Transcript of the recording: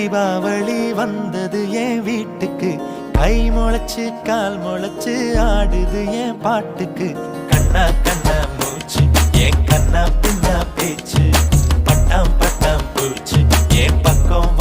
தீபாவளி வந்தது என் வீட்டுக்கு. கை முளைச்சு கால் முளைச்சு ஆடுது என் பாட்டுக்கு. கண்ணா கண்ணா மூச்சு என் கண்ணா பின்னா பேச்சு. பட்டாம் பட்டாம் பூச்சு என் பக்கம்